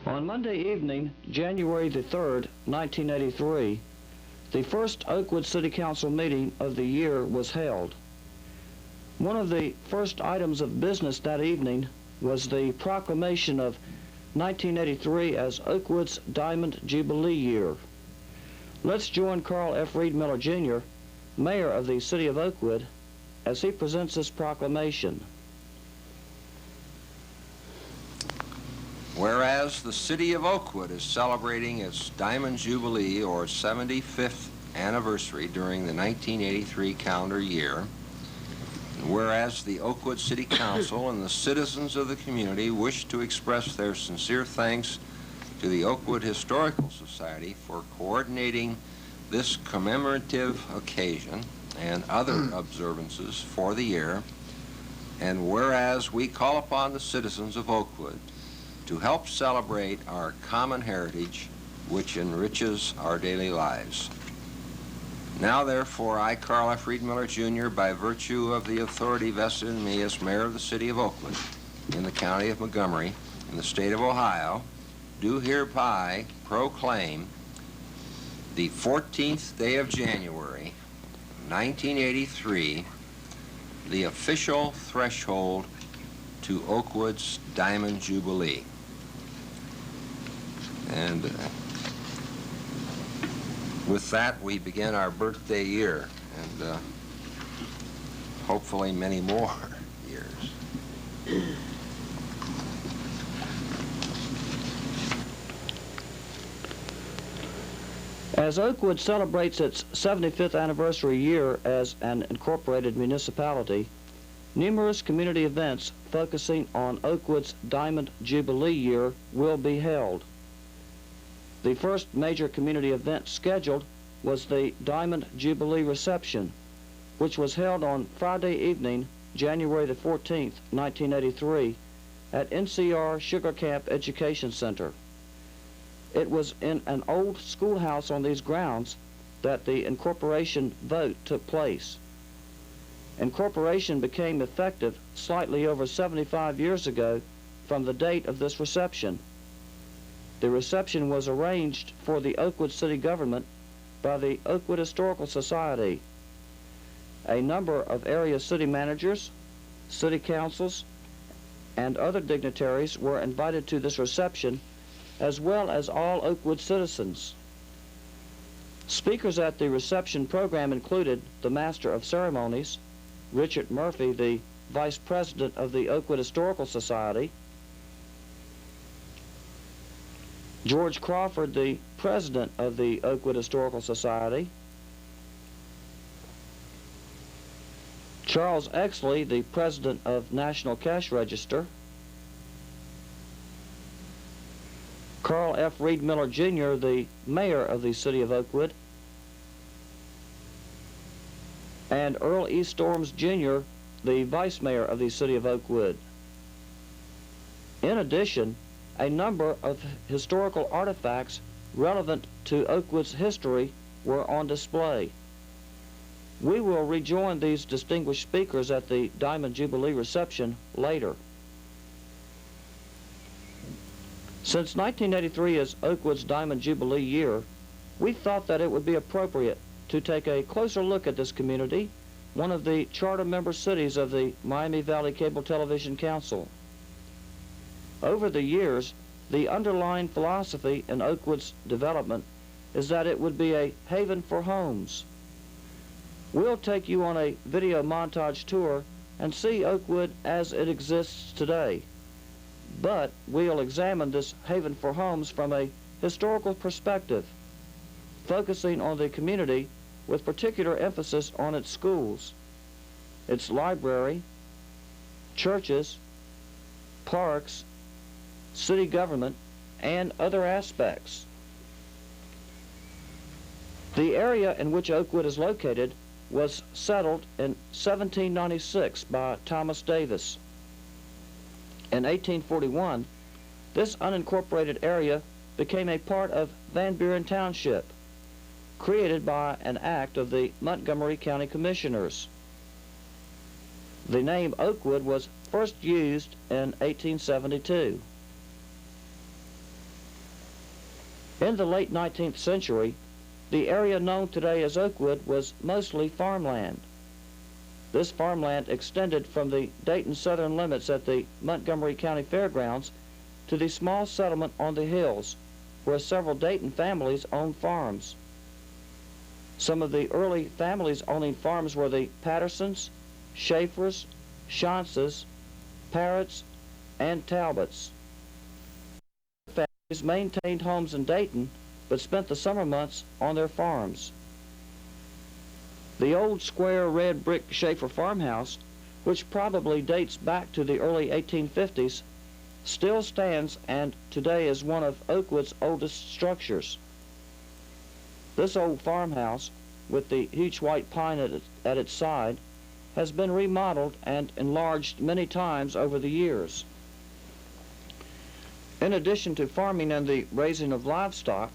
On Monday evening, January the 3rd, 1983, the first Oakwood City Council meeting of the year was held. One of the first items of business that evening was the proclamation of 1983 as Oakwood's Diamond Jubilee Year. Let's join Carl F. Reed Miller, Jr., Mayor of the City of Oakwood, as he presents this proclamation. Whereas the City of Oakwood is celebrating its Diamond Jubilee, or 75th anniversary, during the 1983 calendar year, and whereas the Oakwood City Council and the citizens of the community wish to express their sincere thanks to the Oakwood Historical Society for coordinating this commemorative occasion and other observances for the year, and whereas we call upon the citizens of Oakwood to help celebrate our common heritage which enriches our daily lives. Now, therefore, I, Carl F. Reed Miller, Jr., by virtue of the authority vested in me as Mayor of the City of Oakwood in the County of Montgomery in the State of Ohio, do hereby proclaim the 14th day of January, 1983, the official threshold to Oakwood's Diamond Jubilee. And with that, we begin our birthday year, and hopefully many more years. As Oakwood celebrates its 75th anniversary year as an incorporated municipality, numerous community events focusing on Oakwood's Diamond Jubilee Year will be held. The first major community event scheduled was the Diamond Jubilee Reception, which was held on Friday evening, January the 14th, 1983, at NCR Sugar Camp Education Center. It was in an old schoolhouse on these grounds that the incorporation vote took place. Incorporation became effective slightly over 75 years ago from the date of this reception. The reception was arranged for the Oakwood City government by the Oakwood Historical Society. A number of area city managers, city councils, and other dignitaries were invited to this reception, as well as all Oakwood citizens. Speakers at the reception program included the Master of Ceremonies, Richard Murphy, the Vice President of the Oakwood Historical Society, George Crawford, the President of the Oakwood Historical Society, Charles EXLEY, the President of National Cash Register, Carl F. Reed Miller, Jr., the Mayor of the City of Oakwood, and Earl E. Storms, Jr., the Vice Mayor of the City of Oakwood. In addition, a number of historical artifacts relevant to Oakwood's history were on display. We will rejoin these distinguished speakers at the Diamond Jubilee reception later. Since 1983 is Oakwood's Diamond Jubilee year, we thought that it would be appropriate to take a closer look at this community, one of the charter member cities of the Miami Valley Cable Television Council. Over the years, the underlying philosophy in Oakwood's development is that it would be a haven for homes. We'll take you on a video montage tour and see Oakwood as it exists today. But we'll examine this haven for homes from a historical perspective, focusing on the community with particular emphasis on its schools, its library, churches, parks, city government, and other aspects. The area in which Oakwood is located was settled in 1796 by Thomas Davis. In 1841, this unincorporated area became a part of Van Buren Township, created by an act of the Montgomery County Commissioners. The name Oakwood was first used in 1872. In the late 19th century, the area known today as Oakwood was mostly farmland. This farmland extended from the Dayton southern limits at the Montgomery County Fairgrounds to the small settlement on the hills, where several Dayton families owned farms. Some of the early families owning farms were the Pattersons, Schaefers, Schaunces, Parrots, and Talbots. Families maintained homes in Dayton, but spent the summer months on their farms. The old square red brick Schaefer farmhouse, which probably dates back to the early 1850s, still stands and today is one of Oakwood's oldest structures. This old farmhouse, with the huge white pine at its side, has been remodeled and enlarged many times over the years. In addition to farming and the raising of livestock,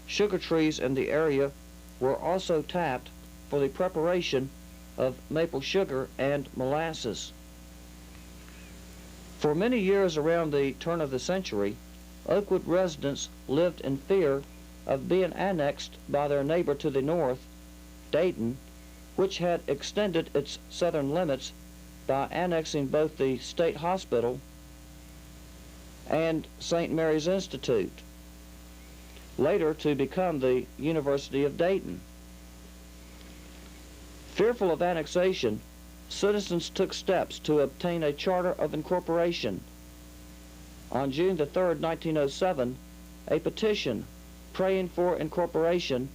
sugar trees in the area were also tapped for the preparation of maple sugar and molasses. For many years around the turn of the century, Oakwood residents lived in fear of being annexed by their neighbor to the north, Dayton, which had extended its southern limits by annexing both the state hospital and St. Mary's Institute, later to become the University of Dayton. Fearful of annexation, citizens took steps to obtain a charter of incorporation. On June the 3rd, 1907, a petition praying for incorporation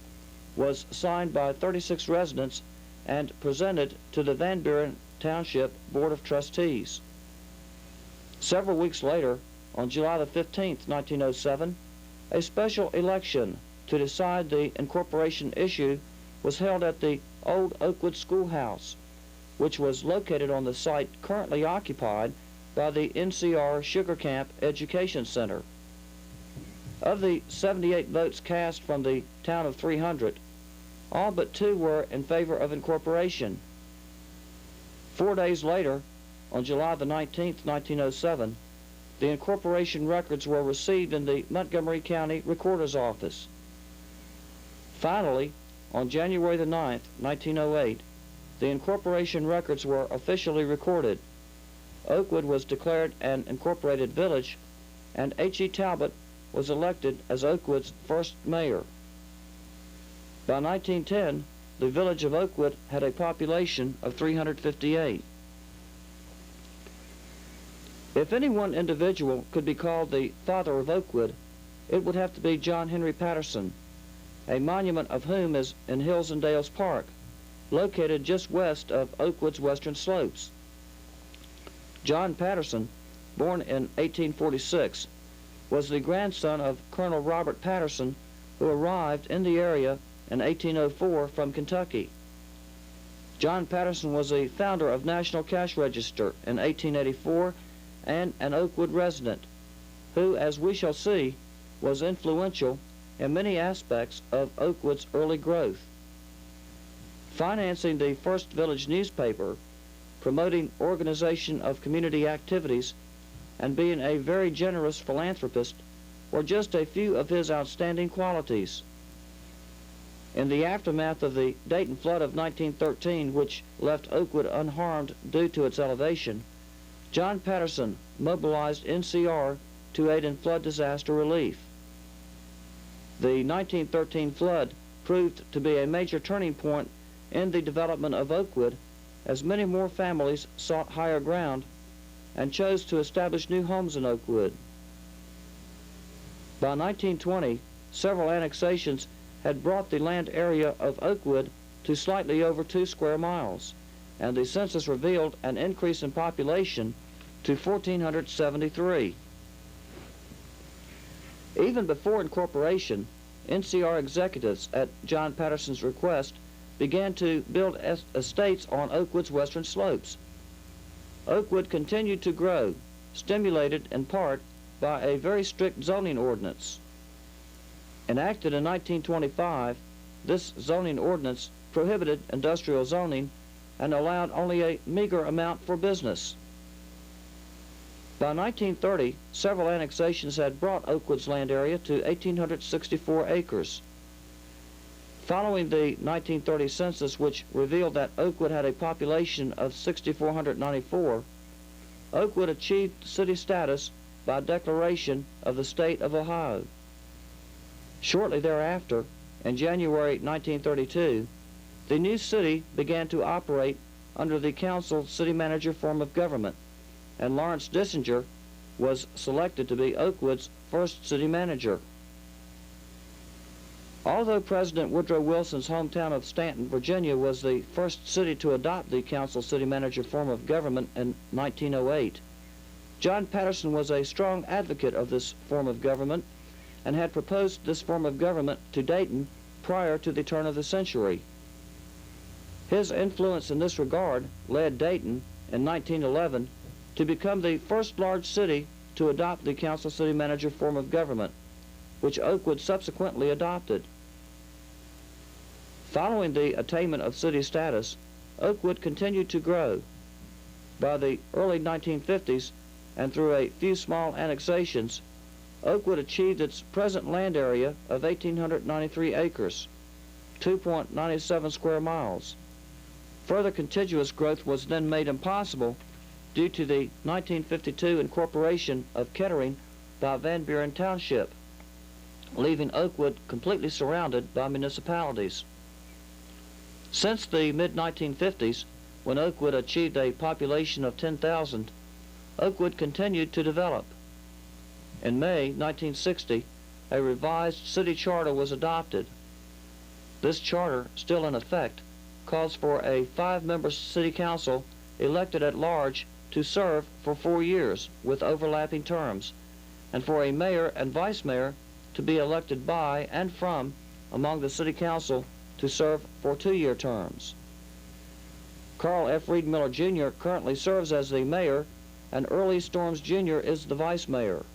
was signed by 36 residents and presented to the Van Buren Township Board of Trustees. Several weeks later, on July the 15th, 1907, a special election to decide the incorporation issue was held at the old Oakwood Schoolhouse, which was located on the site currently occupied by the NCR Sugar Camp Education Center. Of the 78 votes cast from the town of 300, all but 2 were in favor of incorporation. 4 days later, on July the 19th, 1907, the incorporation records were received in the Montgomery County Recorder's Office. Finally, on January the 9th, 1908, the incorporation records were officially recorded. Oakwood was declared an incorporated village, and H.E. Talbot was elected as Oakwood's first mayor. By 1910, the village of Oakwood had a population of 358. If any one individual could be called the father of Oakwood, it would have to be John Henry Patterson, a monument of whom is in Hills and Dales Park, located just west of Oakwood's western slopes. John Patterson, born in 1846, was the grandson of Colonel Robert Patterson, who arrived in the area in 1804 from Kentucky. John Patterson was a founder of National Cash Register in 1884 and an Oakwood resident, who, as we shall see, was influential in many aspects of Oakwood's early growth. Financing the first village newspaper, promoting organization of community activities, and being a very generous philanthropist were just a few of his outstanding qualities. In the aftermath of the Dayton flood of 1913, which left Oakwood unharmed due to its elevation, John Patterson mobilized NCR to aid in flood disaster relief. The 1913 flood proved to be a major turning point in the development of Oakwood, as many more families sought higher ground and chose to establish new homes in Oakwood. By 1920, several annexations had brought the land area of Oakwood to slightly over 2 square miles, and the census revealed an increase in population to 1,473. Even before incorporation, NCR executives, at John Patterson's request, began to build estates on Oakwood's western slopes. Oakwood continued to grow, stimulated in part by a very strict zoning ordinance. Enacted in 1925, this zoning ordinance prohibited industrial zoning and allowed only a meager amount for business. By 1930, several annexations had brought Oakwood's land area to 1,864 acres. Following the 1930 census, which revealed that Oakwood had a population of 6,494, Oakwood achieved city status by declaration of the state of Ohio. Shortly thereafter, in January 1932, the new city began to operate under the council city manager form of government, and Lawrence Dissinger was selected to be Oakwood's first city manager. Although President Woodrow Wilson's hometown of Stanton, Virginia, was the first city to adopt the council city manager form of government in 1908, John Patterson was a strong advocate of this form of government and had proposed this form of government to Dayton prior to the turn of the century. His influence in this regard led Dayton in 1911 to become the first large city to adopt the council city manager form of government, which Oakwood subsequently adopted. Following the attainment of city status, Oakwood continued to grow. By the early 1950s, and through a few small annexations, Oakwood achieved its present land area of 1,893 acres, 2.97 square miles. Further contiguous growth was then made impossible due to the 1952 incorporation of Kettering by Van Buren Township, leaving Oakwood completely surrounded by municipalities. Since the mid-1950s, when Oakwood achieved a population of 10,000, Oakwood continued to develop. In May 1960, a revised city charter was adopted. This charter, still in effect, calls for a 5-member city council elected at large to serve for 4 years with overlapping terms, and for a mayor and vice mayor to be elected by and from among the city council to serve for 2-year terms. Carl F. Reed Miller Jr. currently serves as the mayor, and Early Storms Jr. is the vice mayor.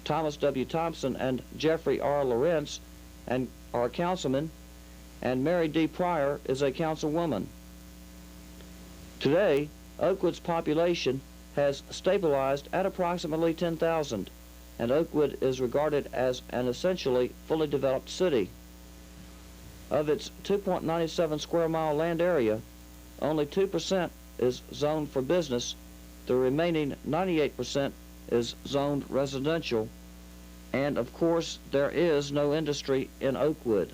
Thomas W. Thompson and Jeffrey R. Lawrence are councilmen, and Mary D. Pryor is a councilwoman. Today, Oakwood's population has stabilized at approximately 10,000, and Oakwood is regarded as an essentially fully developed city. Of its 2.97 square mile land area, only 2% is zoned for business. The remaining 98% is zoned residential, and of course there is no industry in Oakwood.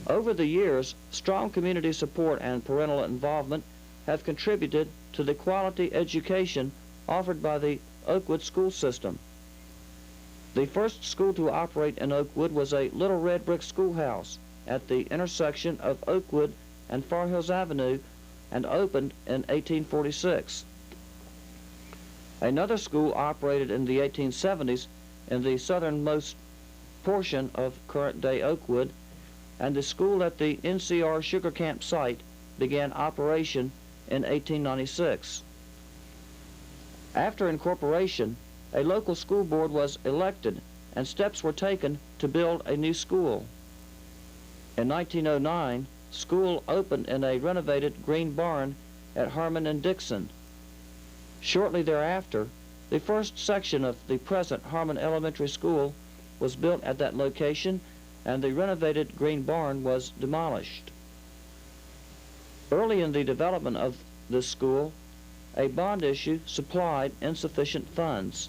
Over the years, strong community support and parental involvement have contributed to the quality education offered by the Oakwood school system. The first school to operate in Oakwood was a little red brick schoolhouse at the intersection of Oakwood and Far Hills Avenue, and opened in 1846. Another school operated in the 1870s in the southernmost portion of current-day Oakwood, and the school at the NCR Sugar Camp site began operation in 1896. After incorporation, a local school board was elected, and steps were taken to build a new school. In 1909, school opened in a renovated green barn at Harmon and Dixon. Shortly thereafter, the first section of the present Harmon Elementary School was built at that location, and the renovated green barn was demolished. Early in the development of this school, a bond issue supplied insufficient funds.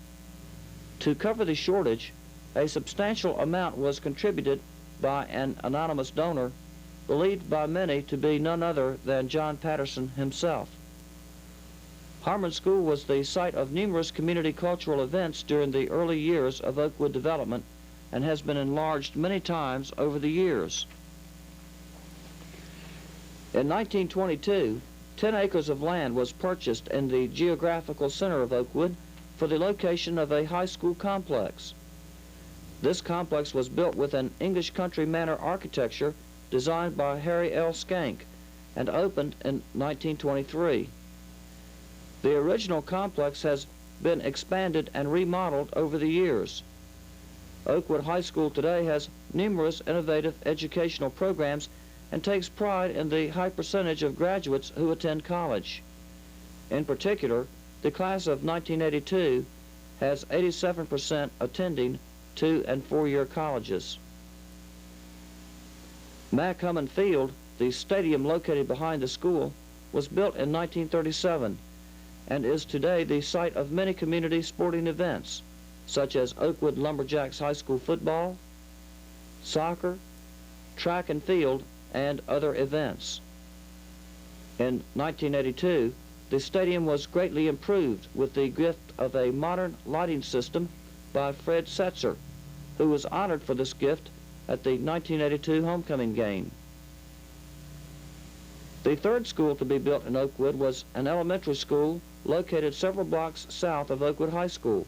To cover the shortage, a substantial amount was contributed by an anonymous donor, believed by many to be none other than John Patterson himself. Harmon School was the site of numerous community cultural events during the early years of Oakwood development and has been enlarged many times over the years. In 1922, 10 acres of land was purchased in the geographical center of Oakwood for the location of a high school complex. This complex was built with an English country manner architecture designed by Harry L. Skank and opened in 1923. The original complex has been expanded and remodeled over the years. Oakwood High School today has numerous innovative educational programs and takes pride in the high percentage of graduates who attend college. In particular, the class of 1982 has 87% attending 2- and 4-year colleges. McCummon Field, the stadium located behind the school, was built in 1937 and is today the site of many community sporting events, such as Oakwood Lumberjacks High School football, soccer, track and field, and other events. In 1982, the stadium was greatly improved with the gift of a modern lighting system by Fred Setzer, who was honored for this gift at the 1982 homecoming game. The third school to be built in Oakwood was an elementary school located several blocks south of Oakwood High School.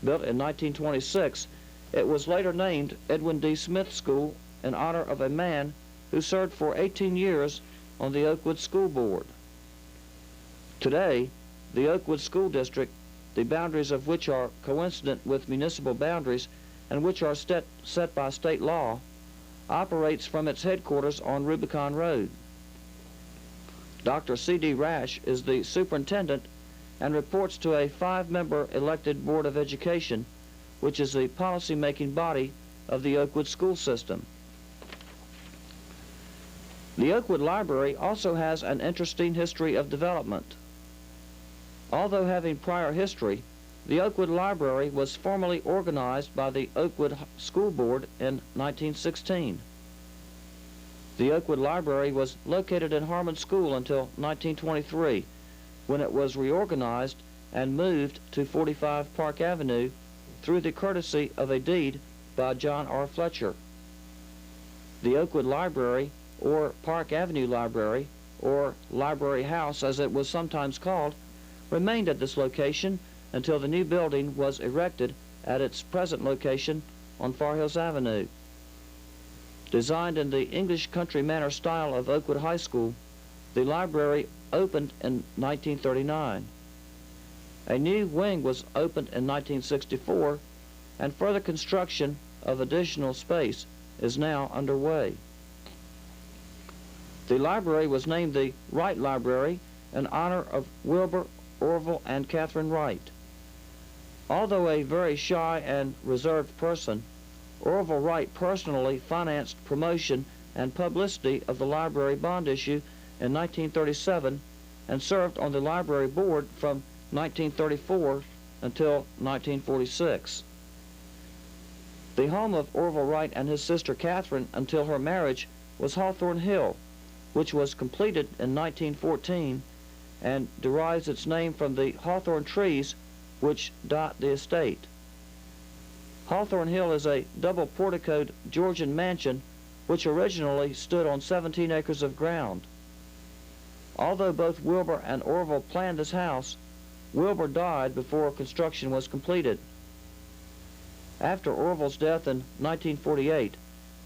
Built in 1926, it was later named Edwin D. Smith School in honor of a man who served for 18 years on the Oakwood School Board. Today, the Oakwood School District, the boundaries of which are coincident with municipal boundaries and which are set by state law, operates from its headquarters on Rubicon Road. Dr. C.D. Rash is the superintendent and reports to a 5-member elected Board of Education, which is the policy-making body of the Oakwood school system. The Oakwood Library also has an interesting history of development. Although having prior history, the Oakwood Library was formally organized by the Oakwood School Board in 1916. The Oakwood Library was located in Harmon School until 1923, when it was reorganized and moved to 45 Park Avenue through the courtesy of a deed by John R. Fletcher. The Oakwood Library, or Park Avenue Library, or Library House as it was sometimes called, remained at this location until the new building was erected at its present location on Far Hills Avenue. Designed in the English country manor style of Oakwood High School, the library opened in 1939. A new wing was opened in 1964, and further construction of additional space is now underway. The library was named the Wright Library in honor of Wilbur, Orville, and Katherine Wright. Although a very shy and reserved person, Orville Wright personally financed promotion and publicity of the library bond issue in 1937 and served on the library board from 1934 until 1946. The home of Orville Wright and his sister Katherine until her marriage was Hawthorne Hill, which was completed in 1914 and derives its name from the hawthorn trees which dot the estate. Hawthorne Hill is a double porticoed Georgian mansion which originally stood on 17 acres of ground. Although both Wilbur and Orville planned this house, Wilbur died before construction was completed. After Orville's death in 1948,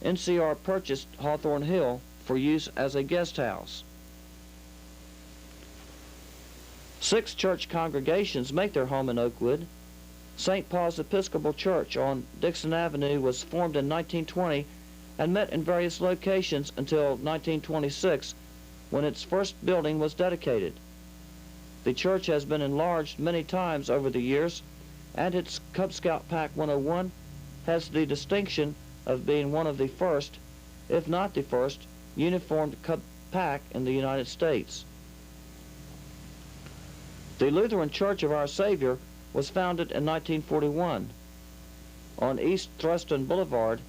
NCR purchased Hawthorne Hill for use as a guest house. 6 church congregations make their home in Oakwood. St. Paul's Episcopal Church on Dixon Avenue was formed in 1920 and met in various locations until 1926, when its first building was dedicated. The church has been enlarged many times over the years, and its Cub Scout Pack 101 has the distinction of being one of the first, if not the first, uniformed Cub Pack in the United States. The Lutheran Church of Our Savior was founded in 1941. On East Thruston Boulevard,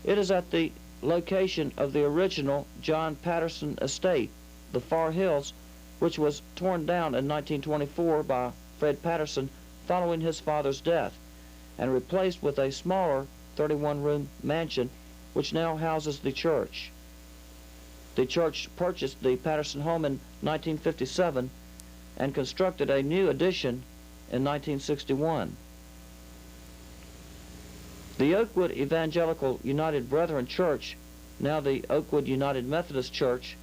it is at the location of the original John Patterson estate, the Far Hills, which was torn down in 1924 by Fred Patterson following his father's death, and replaced with a smaller 31-room mansion which now houses the church. The church purchased the Patterson home in 1957 and constructed a new addition in 1961. The Oakwood Evangelical United Brethren Church, now the Oakwood United Methodist Church,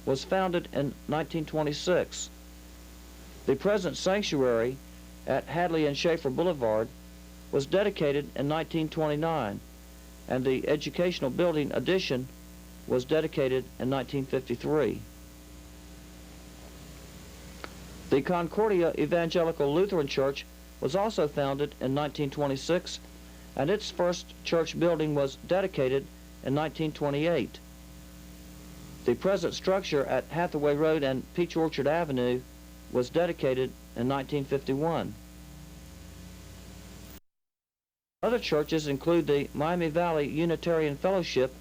was founded in 1926. The present sanctuary at Hadley and Schaefer Boulevard was dedicated in 1929, and the educational building addition was dedicated in 1953. The Concordia Evangelical Lutheran Church was also founded in 1926, and its first church building was dedicated in 1928. The present structure at Hathaway Road and Peach Orchard Avenue was dedicated in 1951. Other churches include the Miami Valley Unitarian Fellowship,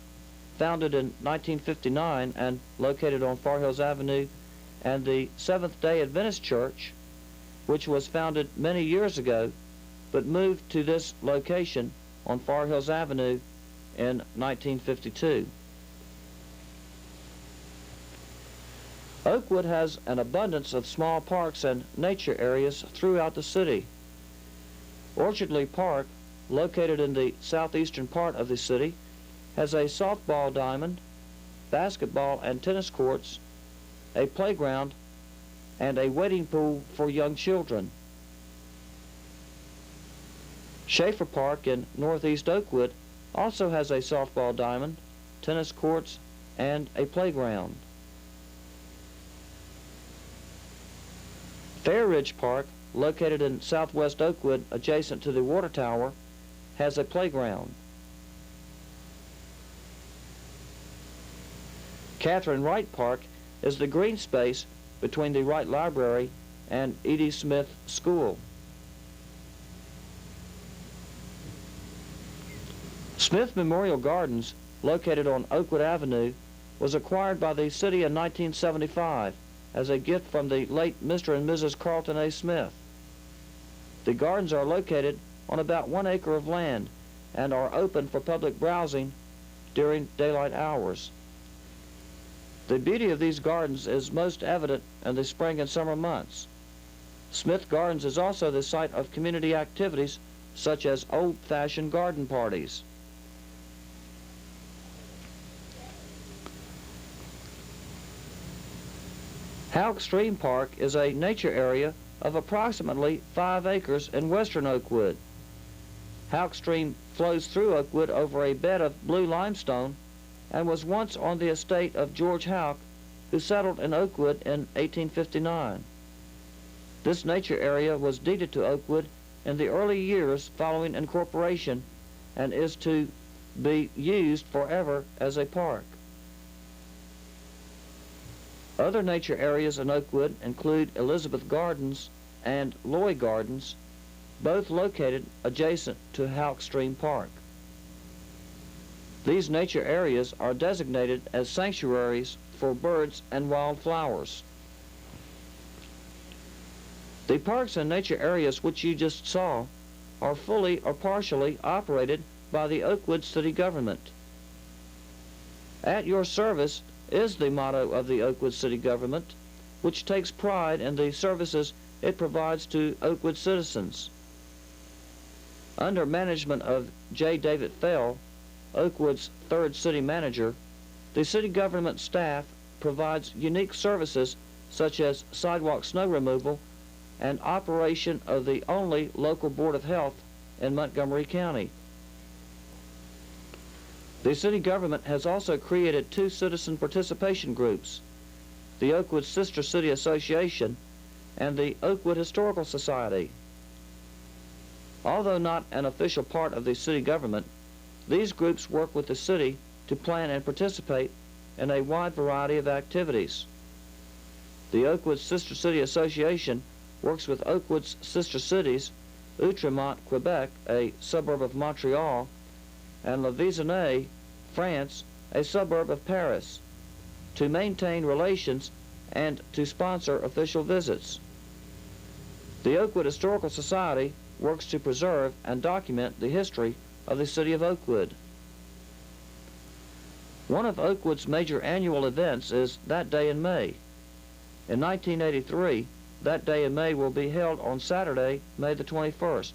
founded in 1959 and located on Far Hills Avenue, and the Seventh-day Adventist Church, which was founded many years ago but moved to this location on Far Hills Avenue in 1952. Oakwood has an abundance of small parks and nature areas throughout the city. Orchardly Park, located in the southeastern part of the city, has a softball diamond, basketball and tennis courts, a playground, and a wading pool for young children. Schaefer Park in northeast Oakwood also has a softball diamond, tennis courts, and a playground. Fair Ridge Park, located in southwest Oakwood adjacent to the water tower, has a playground. Katherine Wright Park is the green space between the Wright Library and E.D. Smith School. Smith Memorial Gardens, located on Oakwood Avenue, was acquired by the city in 1975 as a gift from the late Mr. and Mrs. Carlton A. Smith. The gardens are located on about 1 acre of land and are open for public browsing during daylight hours. The beauty of these gardens is most evident in the spring and summer months. Smith Gardens is also the site of community activities such as old-fashioned garden parties. Halk Stream Park is a nature area of approximately 5 acres in western Oakwood. Halk Stream flows through Oakwood over a bed of blue limestone and was once on the estate of George Halk, who settled in Oakwood in 1859. This nature area was deeded to Oakwood in the early years following incorporation and is to be used forever as a park. Other nature areas in Oakwood include Elizabeth Gardens and Loy Gardens, both located adjacent to Halk Stream Park. These nature areas are designated as sanctuaries for birds and wildflowers. The parks and nature areas which you just saw are fully or partially operated by the Oakwood City Government. At your service is the motto of the Oakwood City Government, which takes pride in the services it provides to Oakwood citizens. Under management of J. David Fell, Oakwood's third city manager, the city government staff provides unique services such as sidewalk snow removal and operation of the only local board of health in Montgomery County. The city government has also created 2 citizen participation groups, the Oakwood Sister City Association and the Oakwood Historical Society. Although not an official part of the city government, these groups work with the city to plan and participate in a wide variety of activities. The Oakwood Sister City Association works with Oakwood's sister cities, Outremont, Quebec, a suburb of Montreal, and La Visenay, France, a suburb of Paris, to maintain relations and to sponsor official visits. The Oakwood Historical Society works to preserve and document the history of the city of Oakwood. One of Oakwood's major annual events is That Day in May. In 1983, That Day in May will be held on Saturday, May the 21st,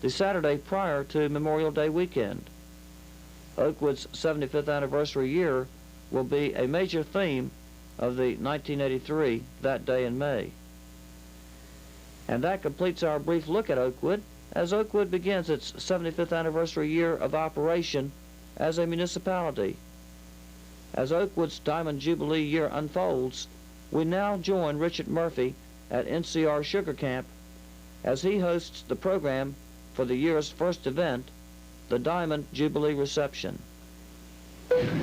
the Saturday prior to Memorial Day weekend. Oakwood's 75th anniversary year will be a major theme of the 1983 That Day in May. And that completes our brief look at Oakwood as Oakwood begins its 75th anniversary year of operation as a municipality. As Oakwood's Diamond Jubilee year unfolds, we now join Richard Murphy at NCR Sugar Camp as he hosts the program for the year's first event, the Diamond Jubilee Reception.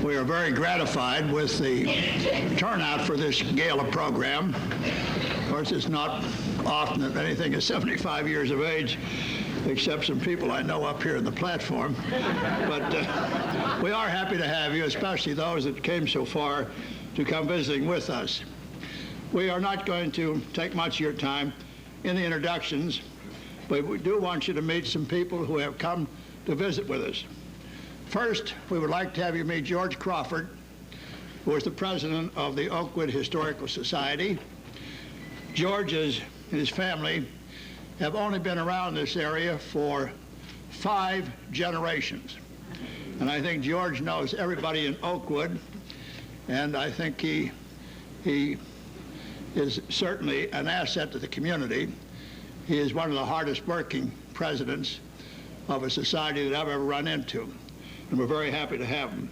We are very gratified with the turnout for this gala program. Of course, it's not often that anything is 75 years of age, except some people I know up here in the platform. But we are happy to have you, especially those that came so far to come visiting with us. We are not going to take much of your time in the introductions, but we do want you to meet some people who have come to visit with us. First, we would like to have you meet George Crawford, who is the president of the Oakwood Historical Society. George and his family have only been around this area for 5 generations. And I think George knows everybody in Oakwood, and I think he is certainly an asset to the community. He is one of the hardest working presidents of a society that I've ever run into. And we're very happy to have him.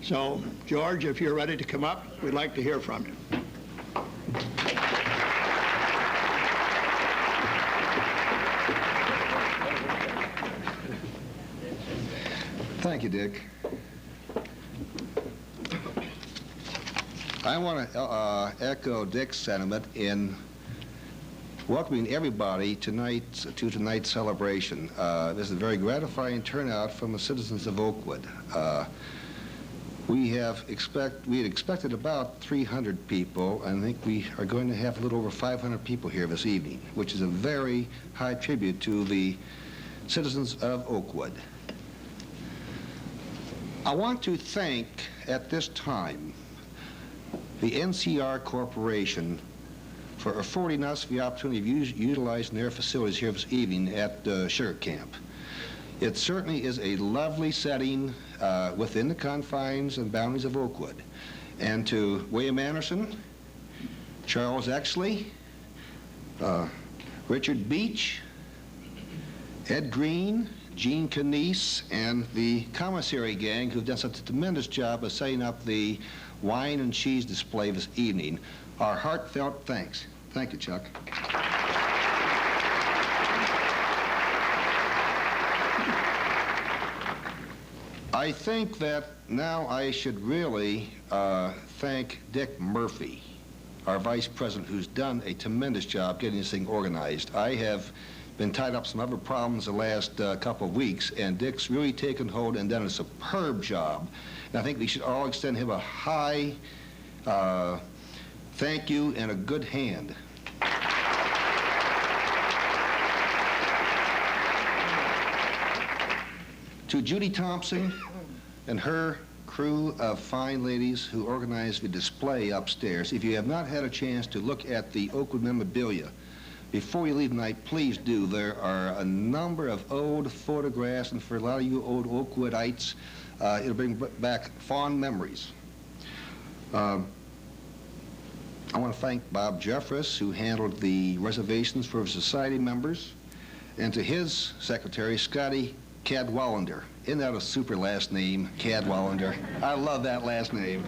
So, George, if you're ready to come up, we'd like to hear from you. Thank you, Dick. I want to echo Dick's sentiment in welcoming everybody to tonight's celebration. This is a very gratifying turnout from the citizens of Oakwood. We had expected about 300 people, and I think we are going to have a little over 500 people here this evening, which is a very high tribute to the citizens of Oakwood. I want to thank, at this time, the NCR Corporation for affording us the opportunity of utilizing their facilities here this evening at Sugar Camp. It certainly is a lovely setting within the confines and boundaries of Oakwood. And to William Anderson, Charles EXLEY, Richard Beach, Ed Green, Gene Canese, and the commissary gang who've done such a tremendous job of setting up the wine and cheese display this evening, our heartfelt thanks. Thank you, Chuck. I think that now I should really thank Dick Murphy, our vice president, who's done a tremendous job getting this thing organized. I have been tied up some other problems the last couple of weeks, and Dick's really taken hold and done a superb job. And I think we should all extend him a high thank you and a good hand. To Judy Thompson and her crew of fine ladies who organized the display upstairs, if you have not had a chance to look at the Oakwood memorabilia, before you leave tonight, please do. There are a number of old photographs, and for a lot of you old Oakwoodites, it'll bring back fond memories. I want to thank Bob Jeffress, who handled the reservations for society members, and to his secretary, Scotty Cadwallander. Isn't that a super last name, Cadwallander? I love that last name.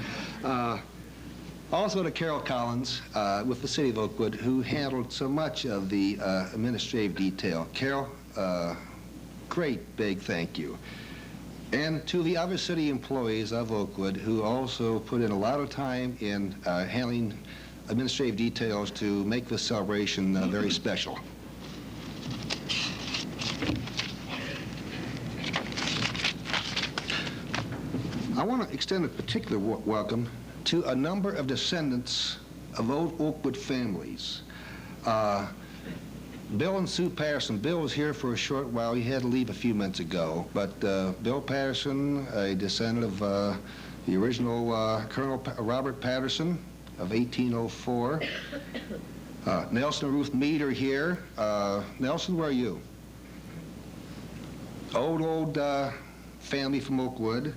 Also to Carol Collins with the City of Oakwood, who handled so much of the administrative detail. Carol, great big thank you. And to the other city employees of Oakwood, who also put in a lot of time in handling administrative details to make this celebration very special. I want to extend a particular welcome to a number of descendants of old Oakwood families. Bill and Sue Patterson. Bill was here for a short while. He had to leave a few minutes ago. But Bill Patterson, a descendant of the original Colonel Robert Patterson of 1804. Nelson and Ruth Mead are here. Nelson, where are you? Old family from Oakwood.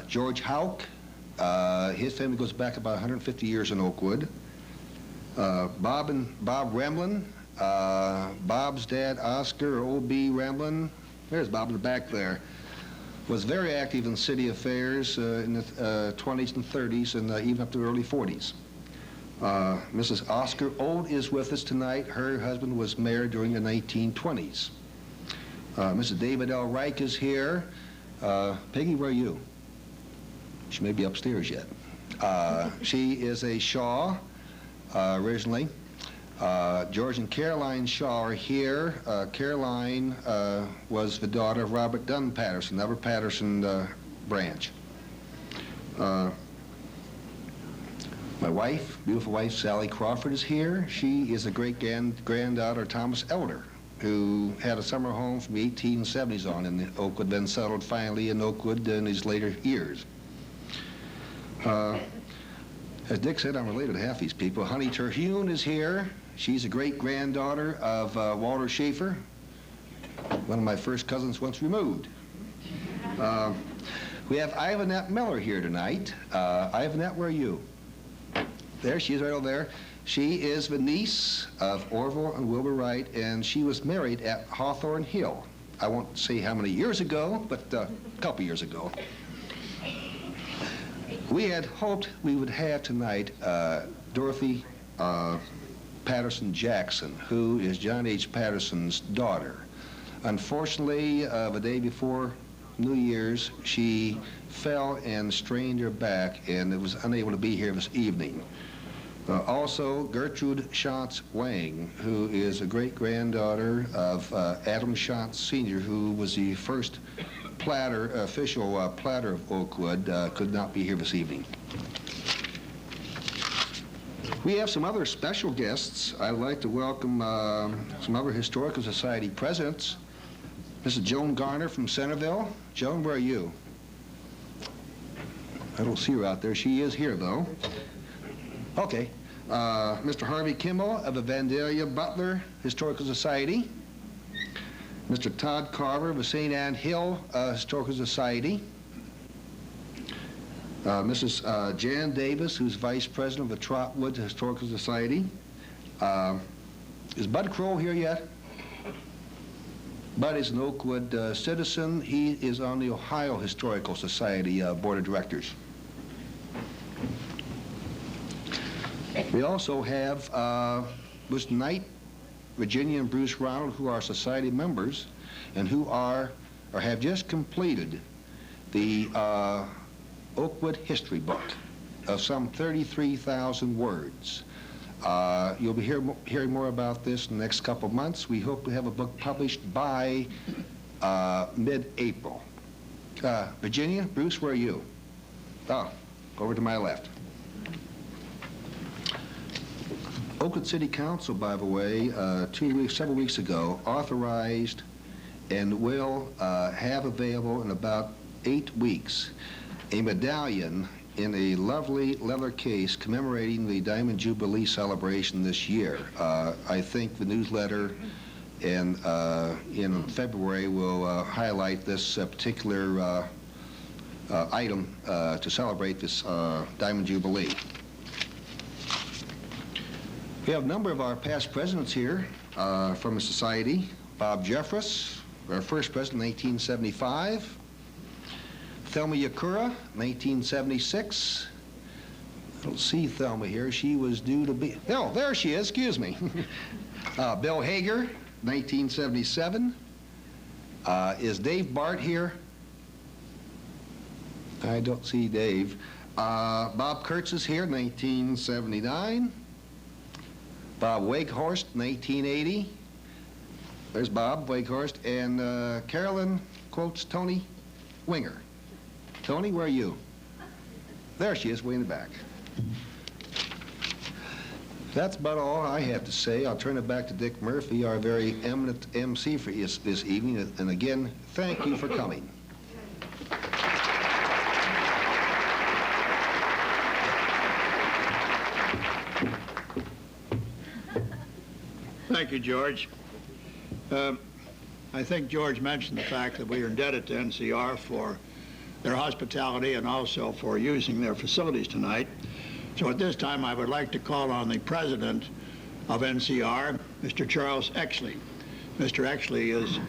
George Houck. His family goes back about 150 years in Oakwood. Bob Remlin. Bob's dad, Oscar, or O.B. Remlin, there's Bob in the back there, was very active in city affairs in the 20s and 30s and even up to the early 40s. Mrs. Oscar Old is with us tonight. Her husband was mayor during the 1920s. Mrs. David L. Reich is here. Peggy, where are you? She may be upstairs yet. She is a Shaw originally. George and Caroline Shaw are here. Caroline was the daughter of Robert Dunn Patterson, Upper Patterson branch. My wife, beautiful wife, Sally Crawford, is here. She is a great-granddaughter of Thomas Elder, who had a summer home from the 1870s on in Oakwood, then settled finally in Oakwood in his later years. As Dick said, I'm related to half these people. Honey Terhune is here. She's a great-granddaughter of Walter Schaefer, one of my first cousins once removed. We have Ivanette Miller here tonight. Ivanette, where are you? There, she is right over there. She is the niece of Orville and Wilbur Wright, and she was married at Hawthorne Hill. I won't say how many years ago, but a couple years ago. We had hoped we would have tonight Dorothy Patterson Jackson, who is John H. Patterson's daughter. Unfortunately, the day before New Year's, she fell and strained her back and was unable to be here this evening. Also, Gertrude Schatz Wang, who is a great-granddaughter of Adam Schatz Sr., who was the first official platter of Oakwood, could not be here this evening. We have some other special guests. I'd like to welcome some other Historical Society presidents. Mrs. Joan Garner from Centerville. Joan, where are you? I don't see her out there. She is here, though. Okay. Mr. Harvey Kimmel of the Vandalia Butler Historical Society. Mr. Todd Carver of the St. Anne Hill Historical Society. Mrs. Jan Davis, who's Vice President of the Trotwood Historical Society. Is Bud Crow here yet? Bud is an Oakwood citizen. He is on the Ohio Historical Society Board of Directors. We also have Bruce Knight, Virginia, and Bruce Ronald, who are society members and who are or have just completed the Oakwood history book of some 33,000 words. You'll be hearing more about this in the next couple of months. We hope to have a book published by mid-April. Virginia, Bruce, where are you? Oh, over to my left. Oakwood City Council, by the way, several weeks ago, authorized and will have available in about 8 weeks a medallion in a lovely leather case commemorating the Diamond Jubilee celebration this year. I think the newsletter in February will highlight this particular item to celebrate this Diamond Jubilee. We have a number of our past presidents here from the Society. Bob Jeffress, our first president in 1875. Thelma Yakura, 1976. I don't see Thelma here. She was due to be... Oh, there she is. Excuse me. Bill Hager, 1977. Is Dave Bart here? I don't see Dave. Bob Kurtz is here, 1979. Bob Wakehorst, 1980. There's Bob Wakehorst. And Carolyn quotes Tony Winger. Tony, where are you? There she is, way in the back. That's about all I have to say. I'll turn it back to Dick Murphy, our very eminent MC for this evening. And again, thank you for coming. Thank you, George. I think George mentioned the fact that we are indebted to NCR for their hospitality and also for using their facilities tonight. So at this time, I would like to call on the president of NCR, Mr. Charles EXLEY. Mr. EXLEY has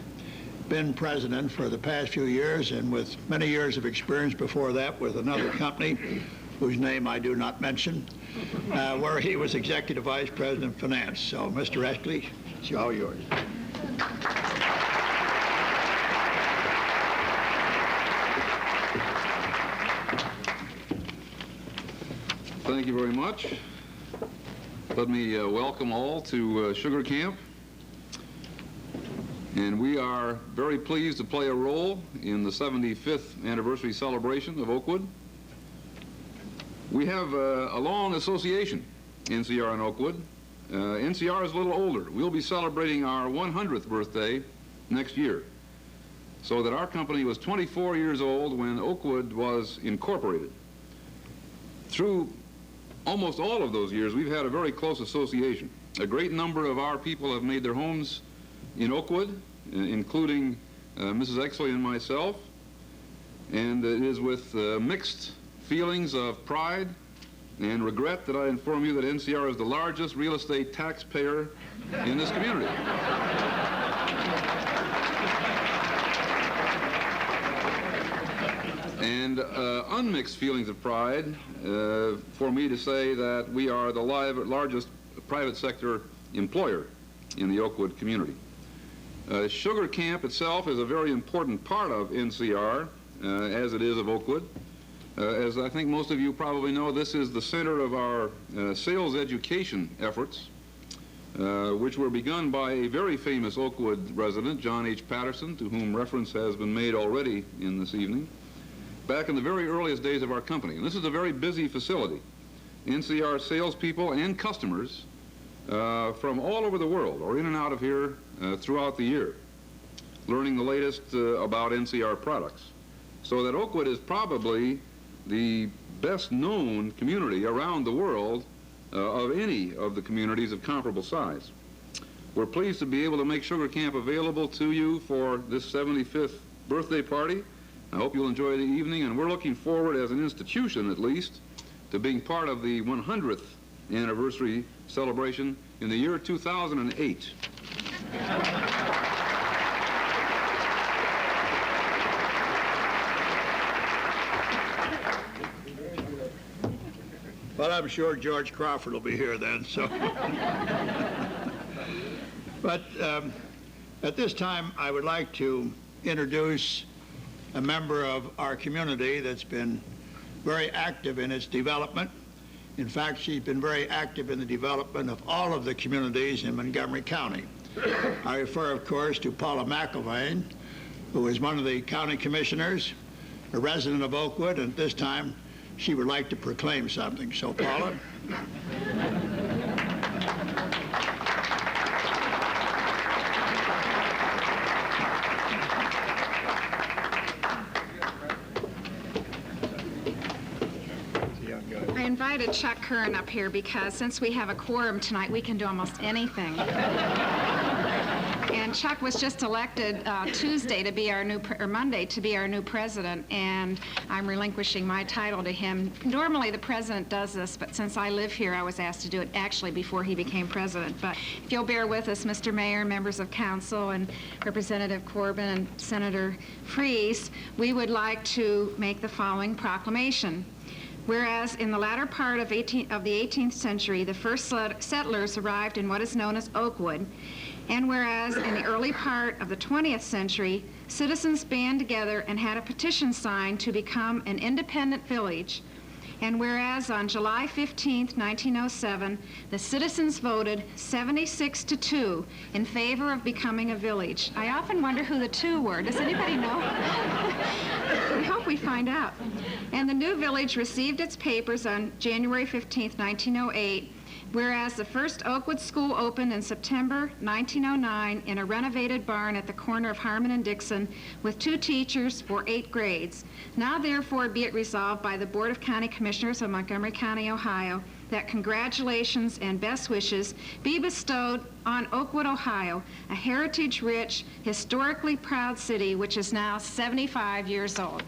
been president for the past few years and with many years of experience before that with another company, whose name I do not mention, where he was Executive Vice President of Finance. So, Mr. EXLEY, it's all yours. Thank you very much. Let me welcome all to Sugar Camp. And we are very pleased to play a role in the 75th anniversary celebration of Oakwood. We have a long association, NCR and Oakwood. NCR is a little older. We'll be celebrating our 100th birthday next year. So that our company was 24 years old when Oakwood was incorporated. Through almost all of those years, we've had a very close association. A great number of our people have made their homes in Oakwood, including Mrs. EXLEY and myself. And it is with mixed feelings of pride and regret that I inform you that NCR is the largest real estate taxpayer in this community. And unmixed feelings of pride for me to say that we are the largest private sector employer in the Oakwood community. Sugar Camp itself is a very important part of NCR, as it is of Oakwood. As I think most of you probably know, this is the center of our sales education efforts, which were begun by a very famous Oakwood resident, John H. Patterson, to whom reference has been made already in this evening, back in the very earliest days of our company. And this is a very busy facility. NCR salespeople and customers from all over the world are in and out of here throughout the year, learning the latest about NCR products. So that Oakwood is probably the best known community around the world of any of the communities of comparable size. We're pleased to be able to make Sugar Camp available to you for this 75th birthday party. I hope you'll enjoy the evening, and we're looking forward, as an institution at least, to being part of the 100th anniversary celebration in the year 2008. Well, I'm sure George Crawford will be here then, so. But at this time, I would like to introduce a member of our community that's been very active in its development. In fact, she's been very active in the development of all of the communities in Montgomery County. I refer, of course, to Paula McIlvaine, who is one of the county commissioners, a resident of Oakwood, and at this time, she would like to proclaim something. So, Paula. I invited Chuck Curran up here because since we have a quorum tonight, we can do almost anything. And Chuck was just elected Tuesday to be our new, or Monday to be our new president, and I'm relinquishing my title to him. Normally the president does this, but since I live here, I was asked to do it actually before he became president. But if you'll bear with us, Mr. Mayor, members of council, and Representative Corbin and Senator Freese, we would like to make the following proclamation. Whereas in the latter part of the 18th century, the first settlers arrived in what is known as Oakwood, and whereas in the early part of the 20th century, citizens band together and had a petition signed to become an independent village, and whereas on July 15th, 1907, the citizens voted 76-2 in favor of becoming a village. I often wonder who the two were. Does anybody know? We hope we find out. And the new village received its papers on January 15th, 1908, whereas the first Oakwood school opened in September 1909 in a renovated barn at the corner of Harmon and Dixon with 2 teachers for 8 grades. Now therefore be it resolved by the Board of County Commissioners of Montgomery County, Ohio, that congratulations and best wishes be bestowed on Oakwood, Ohio, a heritage-rich, historically proud city which is now 75 years old.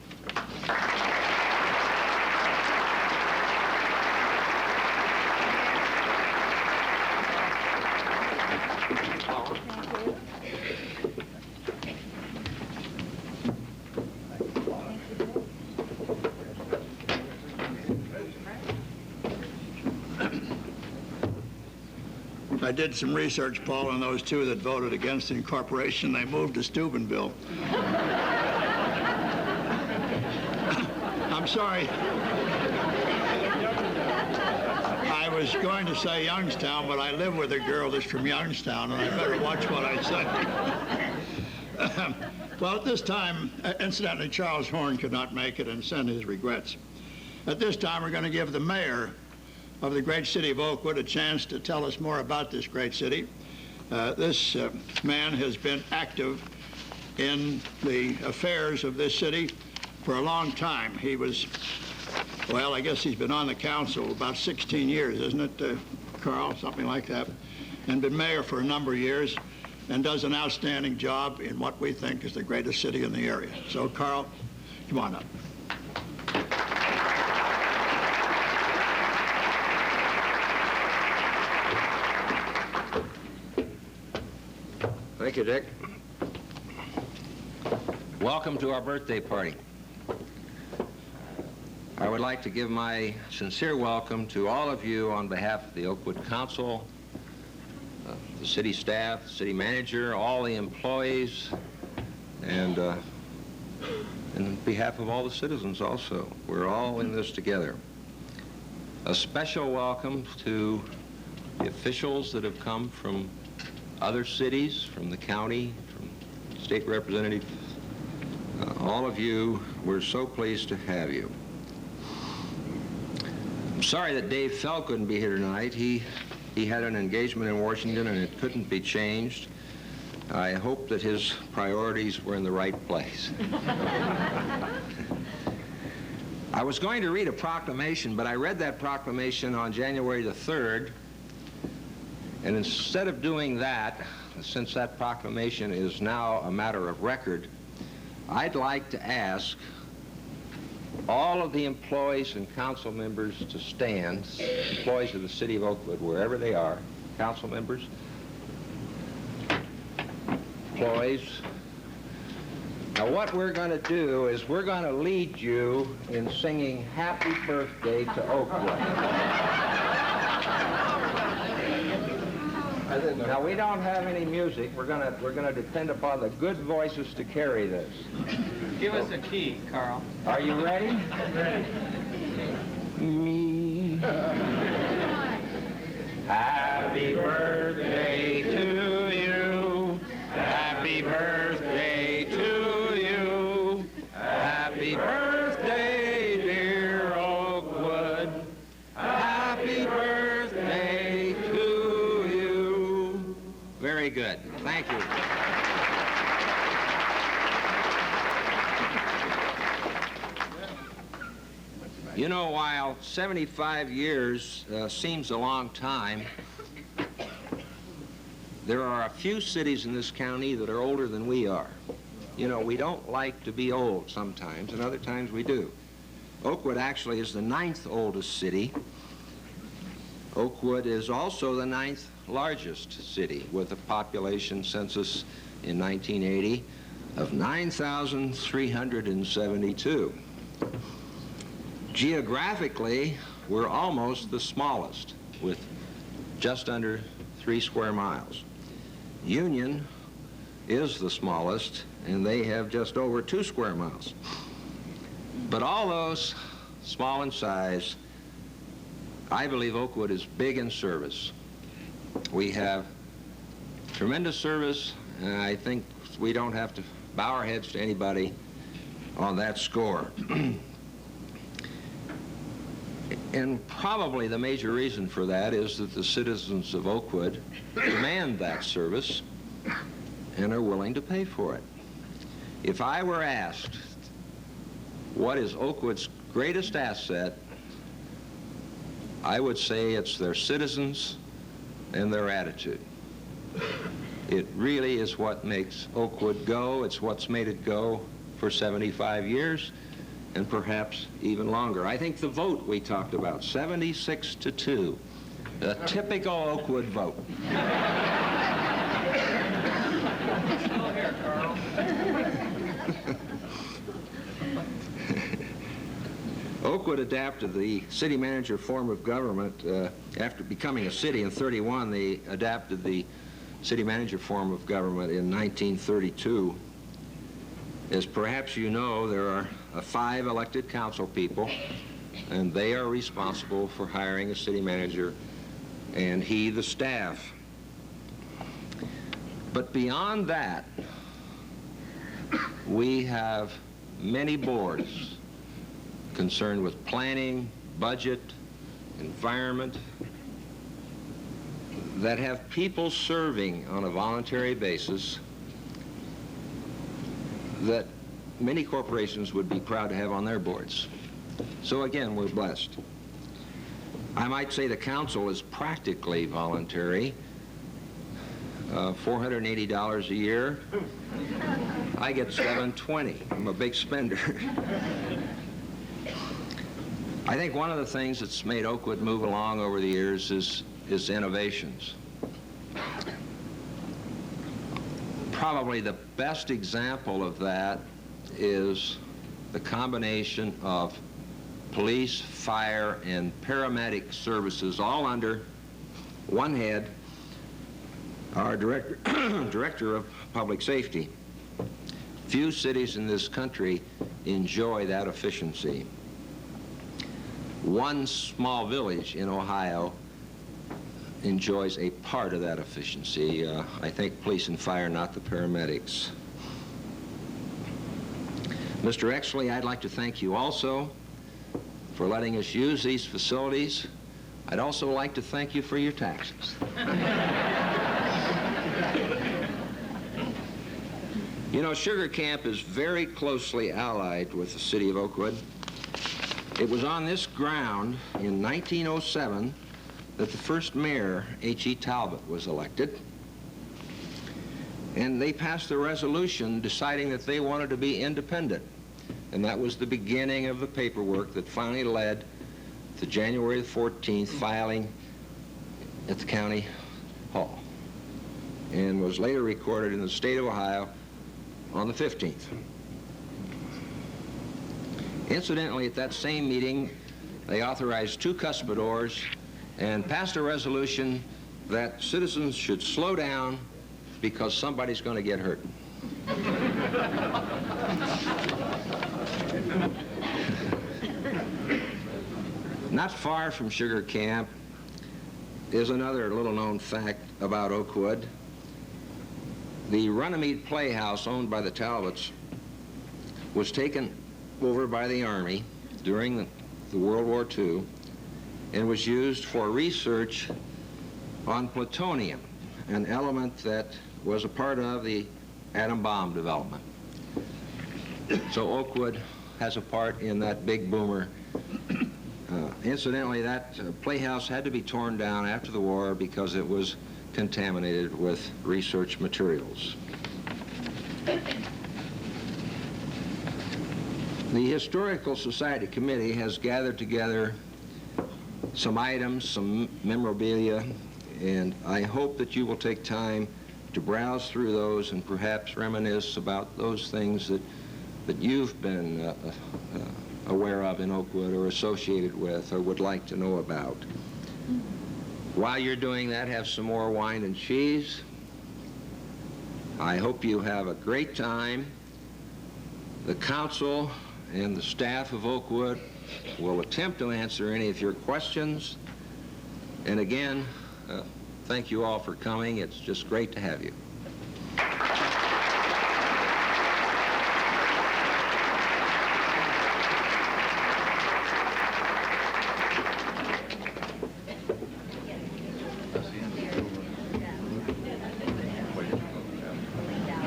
I did some research, Paul, on those two that voted against incorporation. They moved to Steubenville. I'm sorry. I was going to say Youngstown, but I live with a girl that's from Youngstown, and I better watch what I say. Well, at this time, incidentally, Charles Horn could not make it and send his regrets. At this time, we're going to give the mayor of the great city of Oakwood a chance to tell us more about this great city. This man has been active in the affairs of this city for a long time. He was, well, I guess he's been on the council about 16 years, isn't it, Carl? Something like that. And been mayor for a number of years and does an outstanding job in what we think is the greatest city in the area. So, Carl, come on up. Thank you, Dick. Welcome to our birthday party. I would like to give my sincere welcome to all of you on behalf of the Oakwood Council, the city staff, the city manager, all the employees, and on behalf of all the citizens also. We're all in this together. A special welcome to the officials that have come from other cities, from the county, from state representatives. All of you, we're so pleased to have you. I'm sorry that Dave Fell couldn't be here tonight. He had an engagement in Washington and it couldn't be changed. I hope that his priorities were in the right place. I was going to read a proclamation, but I read that proclamation on January the 3rd, and instead of doing that, since that proclamation is now a matter of record, I'd like to ask all of the employees and council members to stand, employees of the city of Oakwood, wherever they are, council members, employees. Now what we're going to do is we're going to lead you in singing Happy Birthday to Oakwood. Now we don't have any music. We're gonna depend upon the good voices to carry this. Give us a key, Carl. Are you ready? Ready. Me. Happy birthday to you. Happy birthday to you. Happy birthday, dear Oakwood. Happy birthday to you. Very good. Thank you. You know, while 75 years seems a long time, there are a few cities in this county that are older than we are. You know, we don't like to be old sometimes, and other times we do. Oakwood actually is the 9th oldest city. Oakwood is also the 9th largest city, with a population census in 1980 of 9,372. Geographically, we're almost the smallest, with just under 3 square miles. Union is the smallest, and they have just over 2 square miles. But all those small in size, I believe Oakwood is big in service. We have tremendous service, and I think we don't have to bow our heads to anybody on that score. And probably the major reason for that is that the citizens of Oakwood demand that service and are willing to pay for it. If I were asked what is Oakwood's greatest asset, I would say it's their citizens and their attitude. It really is what makes Oakwood go. It's what's made it go for 75 years. And perhaps even longer. I think the vote we talked about, 76-2, a typical Oakwood vote. Still here, Carl. Oakwood adapted the city manager form of government. After becoming a city in 31, they adapted the city manager form of government in 1932. As perhaps you know, there are 5 elected council people, and they are responsible for hiring a city manager and he the staff. But beyond that, we have many boards concerned with planning, budget, environment, that have people serving on a voluntary basis that many corporations would be proud to have on their boards. So again, we're blessed. I might say the council is practically voluntary, $480 a year. I get $720. I'm a big spender. I think one of the things that's made Oakwood move along over the years is innovations. Probably the best example of that is the combination of police, fire, and paramedic services all under one head, our director of public safety. Few cities in this country enjoy that efficiency. One small village in Ohio enjoys a part of that efficiency. I think police and fire, not the paramedics. Mr. EXLEY, I'd like to thank you also for letting us use these facilities. I'd also like to thank you for your taxes. You know, Sugar Camp is very closely allied with the city of Oakwood. It was on this ground in 1907 that the first mayor, H.E. Talbot, was elected. And they passed a resolution deciding that they wanted to be independent. And that was the beginning of the paperwork that finally led to January the 14th filing at the county hall, and was later recorded in the state of Ohio on the 15th. Incidentally, at that same meeting, they authorized 2 cuspidors and passed a resolution that citizens should slow down because somebody's going to get hurt. Not far from Sugar Camp is another little-known fact about Oakwood. The Runnymede Playhouse, owned by the Talbots, was taken over by the Army during the World War II and was used for research on plutonium, an element that was a part of the atom bomb development. So Oakwood has a part in that big boomer. Incidentally, that playhouse had to be torn down after the war because it was contaminated with research materials. The Historical Society Committee has gathered together some items, some memorabilia, and I hope that you will take time to browse through those and perhaps reminisce about those things that you've been aware of in Oakwood or associated with or would like to know about. While you're doing that, have some more wine and cheese. I hope you have a great time. The council and the staff of Oakwood will attempt to answer any of your questions. And again, thank you all for coming. It's just great to have you.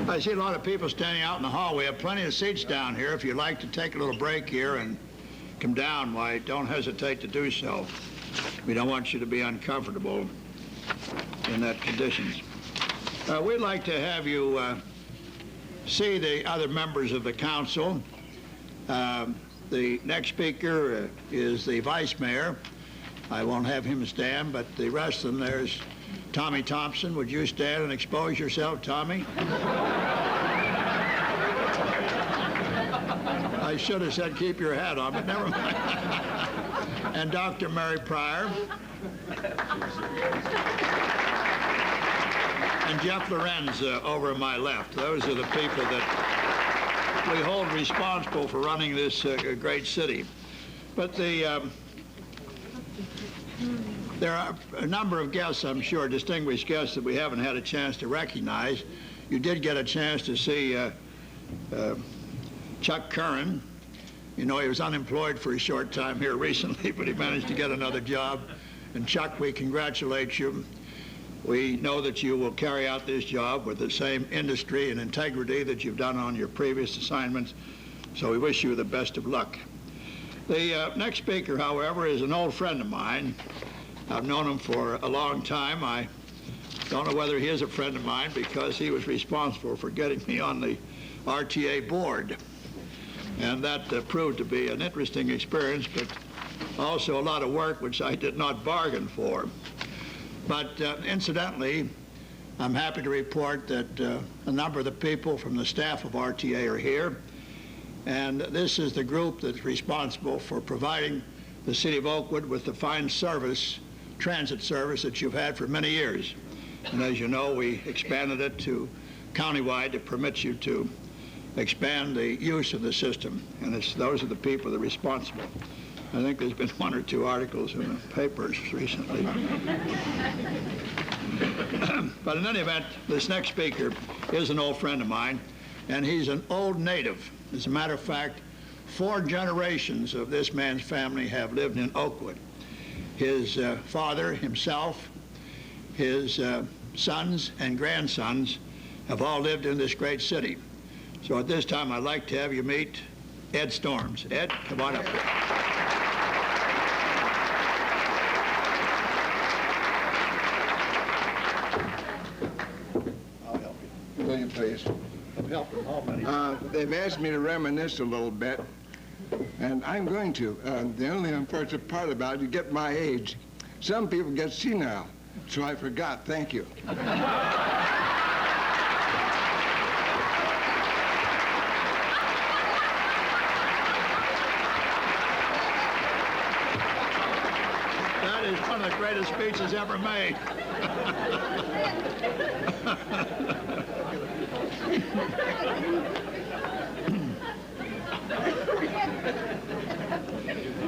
I see a lot of people standing out in the hall. We have plenty of seats down here. If you'd like to take a little break here and come down, why, don't hesitate to do so. We don't want you to be uncomfortable in that conditions. We'd like to have you see the other members of the council. The next speaker is the vice mayor. I won't have him stand, but the rest of them, there's Tommy Thompson. Would you stand and expose yourself, Tommy? I should have said keep your hat on, but never mind. And Dr. Mary Pryor. And Jeff Lorenz over on my left. Those are the people that we hold responsible for running this great city. But there are a number of guests, I'm sure, distinguished guests that we haven't had a chance to recognize. You did get a chance to see Chuck Curran. You know, he was unemployed for a short time here recently, but he managed to get another job. And Chuck, we congratulate you. We know that you will carry out this job with the same industry and integrity that you've done on your previous assignments, so we wish you the best of luck. The next speaker, however, is an old friend of mine. I've known him for a long time. I don't know whether he is a friend of mine because he was responsible for getting me on the RTA board. And that proved to be an interesting experience, but also a lot of work which I did not bargain for. But incidentally, I'm happy to report that a number of the people from the staff of RTA are here. And this is the group that's responsible for providing the city of Oakwood with the fine service, transit service that you've had for many years. And as you know, we expanded it to countywide to permit you to expand the use of the system. And those are the people that are responsible. I think there's been one or two articles in the papers recently. But in any event, this next speaker is an old friend of mine, and he's an old native. As a matter of fact, 4 generations of this man's family have lived in Oakwood. His father, himself, his sons and grandsons have all lived in this great city. So at this time, I'd like to have you meet Ed Storms. Ed, come on up here. I'll help you. Will you please? I'm helping all many. They've asked me to reminisce a little bit, and I'm going to. The only unfortunate part about it, you get my age. Some people get senile, so I forgot. Thank you. That is one of the greatest speeches ever made.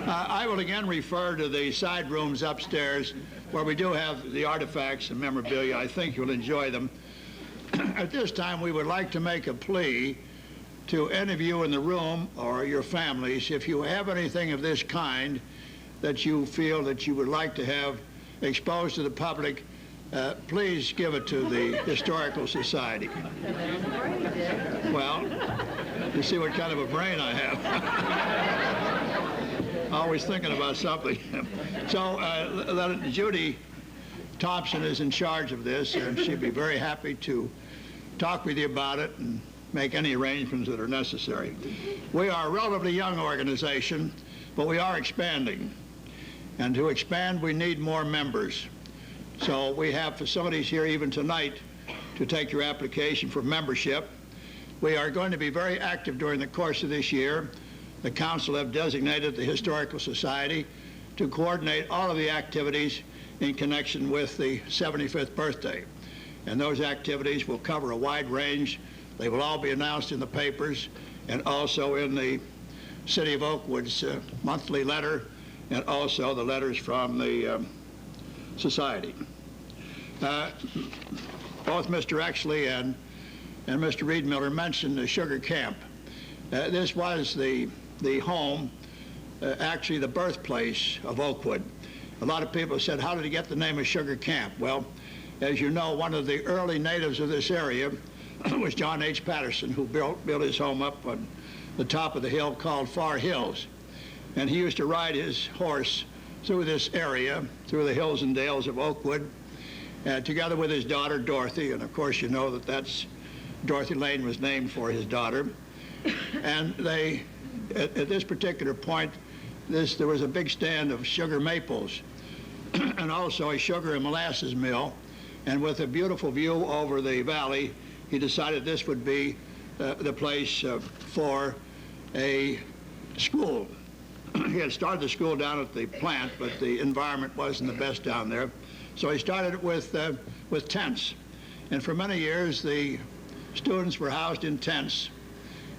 I will again refer to the side rooms upstairs where we do have the artifacts and memorabilia. I think you'll enjoy them. At this time, we would like to make a plea to any of you in the room or your families, if you have anything of this kind that you feel that you would like to have exposed to the public, please give it to the Historical Society. Well, you see what kind of a brain I have. Always thinking about something. So Judy Thompson is in charge of this, and she'd be very happy to talk with you about it and make any arrangements that are necessary. We are a relatively young organization, but we are expanding. And to expand, we need more members. So we have facilities here even tonight to take your application for membership. We are going to be very active during the course of this year. The council have designated the Historical Society to coordinate all of the activities in connection with the 75th birthday. And those activities will cover a wide range. They will all be announced in the papers and also in the City of Oakwood's monthly letter, and also the letters from the society. Both Mr. EXLEY and Mr. Reed Miller mentioned the sugar camp. This was the home, actually the birthplace of Oakwood. A lot of people said, how did he get the name of Sugar Camp? Well, as you know, one of the early natives of this area was John H. Patterson, who built his home up on the top of the hill called Far Hills. And he used to ride his horse through this area, through the hills and dales of Oakwood, together with his daughter, Dorothy. And of course, you know that Dorothy Lane was named for his daughter. And they, at this particular point, there was a big stand of sugar maples and also a sugar and molasses mill. And with a beautiful view over the valley, he decided this would be the place for a school. He had started the school down at the plant, but the environment wasn't the best down there. So he started it with tents. And for many years, the students were housed in tents,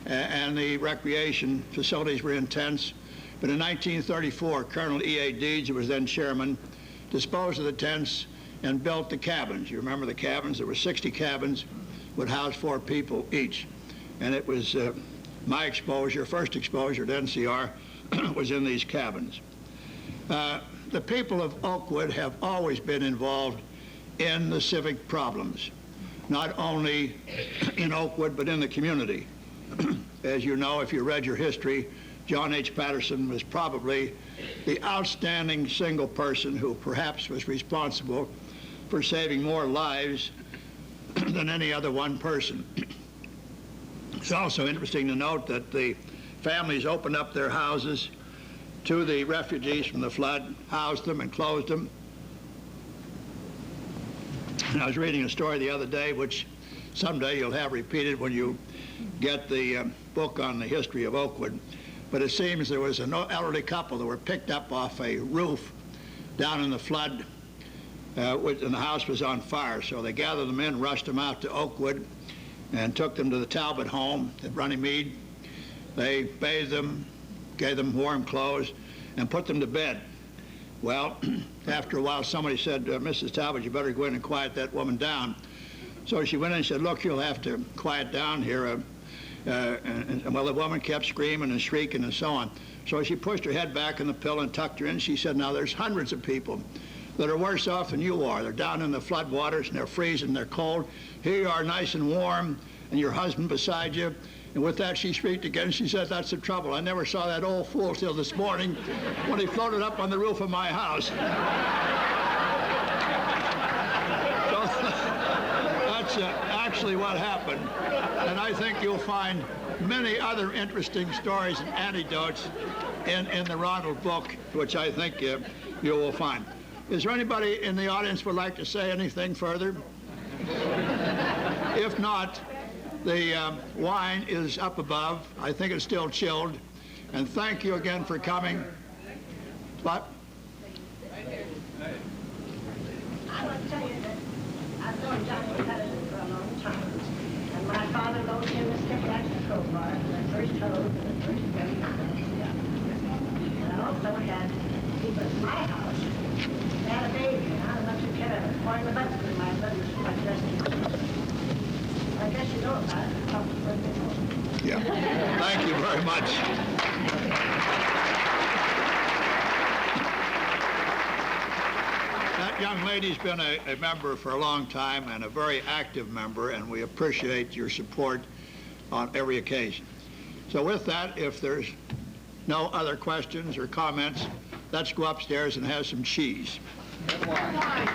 and the recreation facilities were in tents. But in 1934, Colonel E.A. Deeds, who was then chairman, disposed of the tents and built the cabins. You remember the cabins? There were 60 cabins, would house 4 people each. And it was my exposure, first exposure to NCR, was in these cabins. The people of Oakwood have always been involved in the civic problems, not only in Oakwood, but in the community. As you know, if you read your history, John H. Patterson was probably the outstanding single person who perhaps was responsible for saving more lives than any other one person. It's also interesting to note that the families opened up their houses to the refugees from the flood, housed them and closed them. And I was reading a story the other day, which someday you'll have repeated when you get the book on the history of Oakwood. But it seems there was an elderly couple that were picked up off a roof down in the flood, and the house was on fire. So they gathered them in, rushed them out to Oakwood, and took them to the Talbot home at Runnymede. They bathed them, gave them warm clothes, and put them to bed. Well, after a while, somebody said, Mrs. Talbot, you better go in and quiet that woman down. So she went in and said, look, you'll have to quiet down here. Well, the woman kept screaming and shrieking and so on. So she pushed her head back in the pillow and tucked her in. She said, now there's hundreds of people that are worse off than you are. They're down in the flood waters and they're freezing, they're cold. Here you are nice and warm, and your husband beside you. And with that, she shrieked again. She said, that's the trouble. I never saw that old fool till this morning when he floated up on the roof of my house. So that's actually what happened. And I think you'll find many other interesting stories and anecdotes in the Ronald book, which I think you will find. Is there anybody in the audience would like to say anything further? If not, the wine is up above. I think it's still chilled. And thank you again for coming. What? I want to tell you that I've known Johnny Patterson for a long time. And my father loaned him a stick action crowbar when I first told and the first very And I also had people at my house. They had a baby, and I went to care of it. Pouring the button in my mother's my dressing. I guess you know about it. Yeah. Thank you very much. That young lady's been a member for a long time and a very active member, and we appreciate your support on every occasion. So with that, if there's no other questions or comments, let's go upstairs and have some cheese. Good wine.